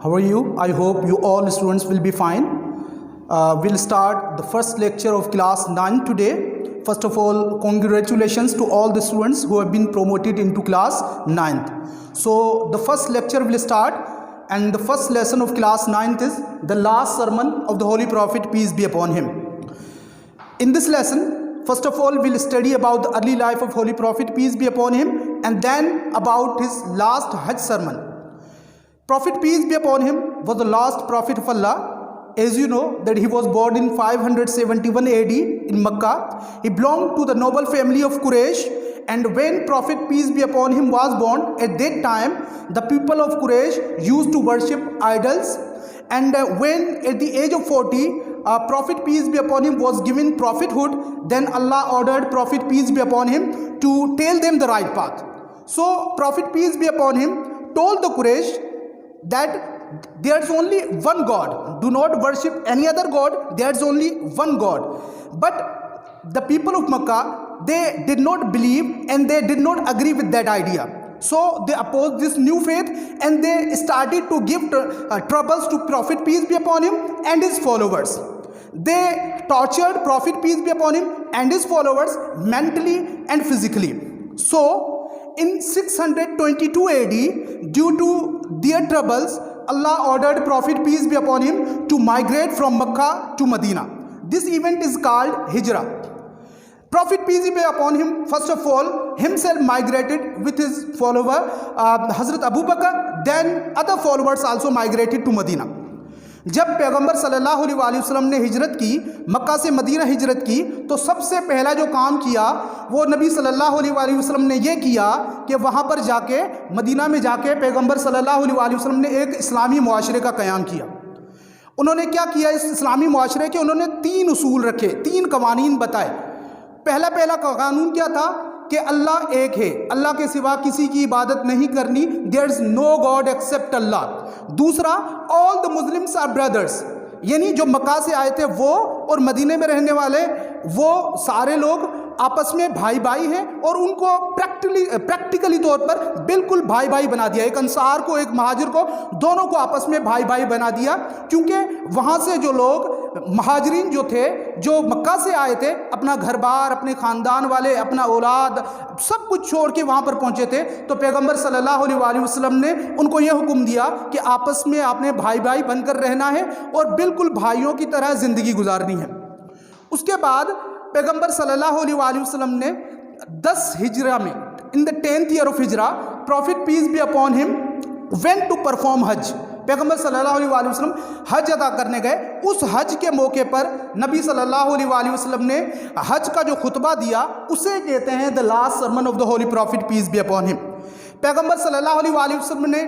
How are you? I hope you all students will be fine. We'll start the first lecture of class 9 today. First of all, congratulations to all the students who have been promoted into class 9th. So the first lecture will start, and the first lesson of class 9th is the last sermon of the Holy Prophet, peace be upon him. In this lesson, first of all, we'll study about the early life of Holy Prophet, peace be upon him, and then about his last Hajj sermon. Prophet, peace be upon him, was the last prophet of Allah. As you know that he was born in 571 AD in Makkah. He belonged to the noble family of Quraysh, and when Prophet, peace be upon him, was born, at that time the people of Quraysh used to worship idols. And when at the age of 40, Prophet, peace be upon him, was given prophethood, then Allah ordered Prophet, peace be upon him, to tell them the right path. So Prophet, peace be upon him, told the Quraysh that there's only one God. Do not worship any other God. There's only one God. But the people of Makkah, they did not believe and they did not agree with that idea. So they opposed this new faith, and they started to give troubles to Prophet, peace be upon him, and his followers. They tortured Prophet, peace be upon him, and his followers mentally and physically. So in 622 AD, due to their troubles, Allah ordered Prophet, peace be upon him, to migrate from Makkah to Medina. This event is called Hijrah. Prophet, peace be upon him, first of all, himself migrated with his follower, Hazrat Abu Bakr, then other followers also migrated to Medina. جب پیغمبر صلی اللہ علیہ وسلم نے ہجرت کی، مکہ سے مدینہ ہجرت کی، تو سب سے پہلا جو کام کیا وہ نبی صلی اللہ علیہ وسلم نے یہ کیا کہ وہاں پر جا کے، مدینہ میں جا کے پیغمبر صلی اللہ علیہ وسلم نے ایک اسلامی معاشرے کا قیام کیا. انہوں نے کیا کیا اس اسلامی معاشرے کے؟ انہوں نے 3 اصول رکھے، 3 قوانین بتائے. پہلا قانون کیا تھا کہ اللہ ایک ہے، اللہ کے سوا کسی کی عبادت نہیں کرنی. there is no God except Allah. دوسرا، all the Muslims are brothers. یعنی جو مکہ سے آئے تھے وہ اور مدینے میں رہنے والے وہ سارے لوگ آپس میں بھائی بھائی ہیں، اور ان کو پریکٹیکلی طور پر بالکل بھائی بھائی بنا دیا. ایک انصار کو، ایک مہاجر کو، دونوں کو آپس میں بھائی بھائی بنا دیا. کیونکہ وہاں سے جو لوگ مہاجرین جو تھے، جو مکہ سے آئے تھے، اپنا گھر بار، اپنے خاندان والے، اپنا اولاد سب کچھ چھوڑ کے وہاں پر پہنچے تھے. تو پیغمبر صلی اللہ علیہ وسلم نے ان کو یہ حکم دیا کہ آپس میں آپ نے بھائی بھائی بن کر رہنا ہے اور بالکل بھائیوں کی طرح زندگی گزارنی ہے. اس کے بعد پیغمبر صلی اللہ علیہ وسلم نے 10 ہجرہ میں، in the 10th year of ہجرہ، Prophet, peace be upon him, went to perform حج. پیغمبر صلی اللہ علیہ وسلم حج ادا کرنے گئے. اس حج کے موقع پر نبی صلی اللہ علیہ وسلم نے حج کا جو خطبہ دیا اسے کہتے ہیں the last sermon of the Holy Prophet, peace be upon him. پیغمبر صلی اللہ علیہ وسلم نے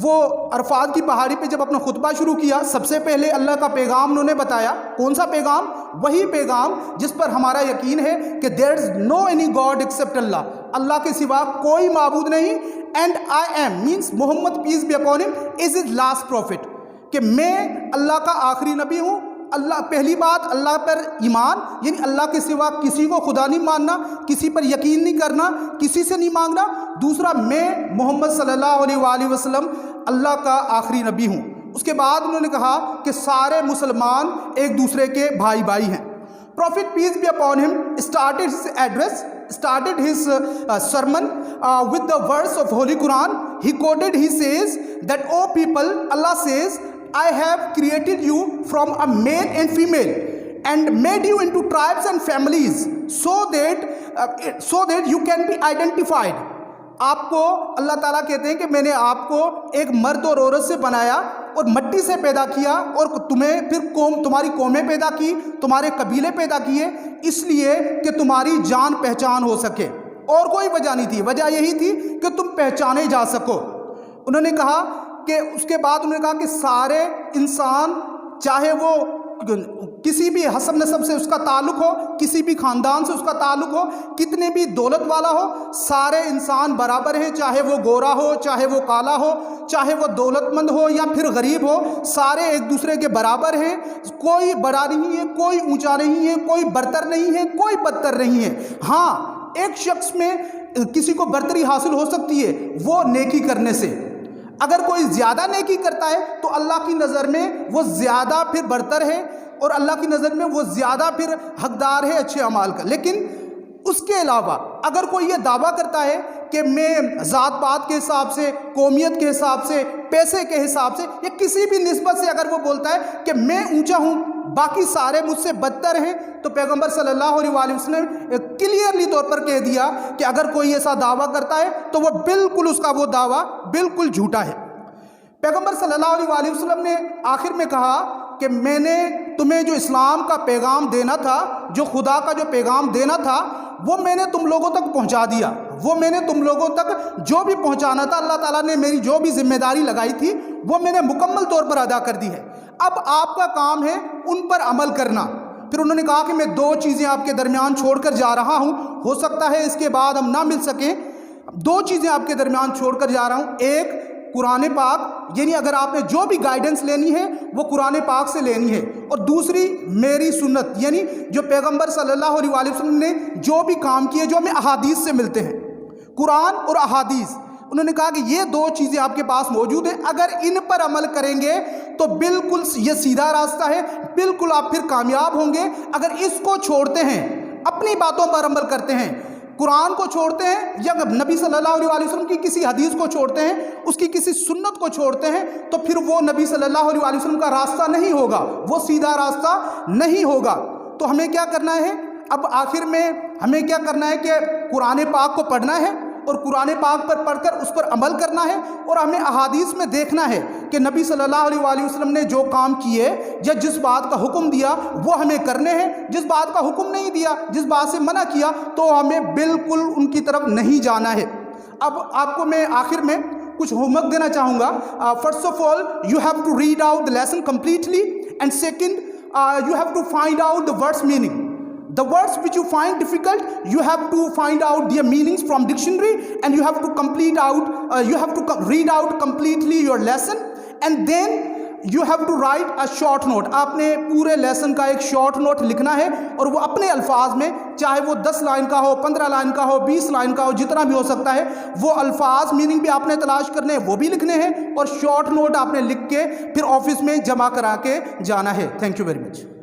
وہ عرفات کی پہاڑی پہ جب اپنا خطبہ شروع کیا، سب سے پہلے اللہ کا پیغام انہوں نے بتایا. کون سا پیغام؟ وہی پیغام جس پر ہمارا یقین ہے کہ there is no any God except Allah. اللہ کے سوا کوئی معبود نہیں. and I am means Muhammad, peace be upon him, is his last prophet. کہ میں اللہ کا آخری نبی ہوں. اللہ، پہلی بات اللہ پر ایمان، یعنی اللہ کے سوا کسی کو خدا نہیں ماننا، کسی پر یقین نہیں کرنا، کسی سے نہیں مانگنا. دوسرا، میں محمد صلی اللہ علیہ وسلم اللہ کا آخری نبی ہوں. اس کے بعد انہوں نے کہا کہ سارے مسلمان ایک دوسرے کے بھائی بھائی ہیں. Prophet, peace be upon him, started his address, started his sermon with the verse of Holy Quran. He quoted, he says that, "O people, Allah says, I have created you from a male and female and made you into tribes and families so that you can be identified." آپ کو اللہ تعالیٰ کہتے ہیں کہ میں نے آپ کو ایک مرد اور عورت سے بنایا اور مٹی سے پیدا کیا، اور تمہیں پھر تمہاری قومیں پیدا کی، تمہارے قبیلے پیدا کیے، اس لیے کہ تمہاری جان پہچان ہو سکے. اور کوئی وجہ نہیں تھی، وجہ یہی تھی کہ تم پہچانے جا سکو. انہوں نے کہا کہ اس کے بعد انہوں نے کہا کہ سارے انسان، چاہے وہ کسی بھی حسب نسب سے اس کا تعلق ہو، کسی بھی خاندان سے اس کا تعلق ہو، کتنے بھی دولت والا ہو، سارے انسان برابر ہیں. چاہے وہ گورا ہو، چاہے وہ کالا ہو، چاہے وہ دولت مند ہو یا پھر غریب ہو، سارے ایک دوسرے کے برابر ہیں. کوئی بڑا نہیں ہے، کوئی اونچا نہیں ہے، کوئی برتر نہیں ہے، کوئی بدتر نہیں ہے. ہاں، ایک شخص میں کسی کو برتری حاصل ہو سکتی ہے، وہ نیکی کرنے سے. اگر کوئی زیادہ نیکی کرتا ہے تو اللہ کی نظر میں وہ زیادہ پھر برتر ہے اور اللہ کی نظر میں وہ زیادہ پھر حقدار ہے اچھے اعمال کا. لیکن اس کے علاوہ اگر کوئی یہ دعویٰ کرتا ہے کہ میں ذات پات کے حساب سے، قومیت کے حساب سے، پیسے کے حساب سے یا کسی بھی نسبت سے اگر وہ بولتا ہے کہ میں اونچا ہوں، باقی سارے مجھ سے بدتر ہیں، تو پیغمبر صلی اللہ علیہ وآلہ وسلم نے کلیئرلی طور پر کہہ دیا کہ اگر کوئی ایسا دعویٰ کرتا ہے تو وہ بالکل اس کا وہ دعویٰ بالکل جھوٹا ہے. پیغمبر صلی اللہ علیہ وآلہ وسلم نے آخر میں کہا کہ میں نے تمہیں جو اسلام کا پیغام دینا تھا، جو خدا کا جو پیغام دینا تھا، وہ میں نے تم لوگوں تک پہنچا دیا. وہ میں نے تم لوگوں تک جو بھی پہنچانا تھا، اللہ تعالیٰ نے میری جو بھی ذمہ داری لگائی تھی وہ میں نے مکمل طور پر ادا کر دی ہے. اب آپ کا کام ہے ان پر عمل کرنا. پھر انہوں نے کہا کہ میں 2 چیزیں آپ کے درمیان چھوڑ کر جا رہا ہوں، ہو سکتا ہے اس کے بعد ہم نہ مل سکیں. 2 چیزیں آپ کے درمیان چھوڑ کر جا رہا ہوں. ایک قرآن پاک، یعنی اگر آپ نے جو بھی گائیڈنس لینی ہے وہ قرآن پاک سے لینی ہے، اور دوسری میری سنت، یعنی جو پیغمبر صلی اللہ علیہ وآلہ وسلم نے جو بھی کام کیے جو ہمیں احادیث سے ملتے ہیں، قرآن اور احادیث. انہوں نے کہا کہ یہ 2 چیزیں آپ کے پاس موجود ہیں، اگر ان پر عمل کریں گے تو بالکل یہ سیدھا راستہ ہے، بالکل آپ پھر کامیاب ہوں گے. اگر اس کو چھوڑتے ہیں، اپنی باتوں پر عمل کرتے ہیں، قرآن کو چھوڑتے ہیں یا نبی صلی اللہ علیہ وآلہ وسلم کی کسی حدیث کو چھوڑتے ہیں، اس کی کسی سنت کو چھوڑتے ہیں، تو پھر وہ نبی صلی اللہ علیہ وآلہ وسلم کا راستہ نہیں ہوگا، وہ سیدھا راستہ نہیں ہوگا. تو ہمیں کیا کرنا ہے؟ اب آخر میں ہمیں کیا کرنا ہے کہ قرآن پاک کو پڑھنا ہے اور قرآن پاک پر پڑھ کر اس پر عمل کرنا ہے، اور ہمیں احادیث میں دیکھنا ہے کہ نبی صلی اللہ علیہ وآلہ وسلم نے جو کام کیے یا جس بات کا حکم دیا وہ ہمیں کرنے ہیں، جس بات کا حکم نہیں دیا، جس بات سے منع کیا تو ہمیں بالکل ان کی طرف نہیں جانا ہے. اب آپ کو میں آخر میں کچھ ہوم ورک دینا چاہوں گا. First of all you have to read out the lesson completely, and second you have to find out the words meaning. The words which you find difficult, you have to find out their meanings from dictionary, and you have to read out completely your lesson, and then you have to write a short note. آپ نے پورے lesson کا ایک short note لکھنا ہے، اور وہ اپنے الفاظ میں، چاہے وہ 10 لائن کا ہو، 15 لائن کا ہو، 20 لائن کا ہو، جتنا بھی ہو سکتا ہے، وہ الفاظ میننگ بھی آپ نے تلاش کرنے ہیں، وہ بھی لکھنے ہیں، اور شارٹ نوٹ آپ نے لکھ کے پھر آفس میں جمع کرا کے جانا ہے. Thank you very much.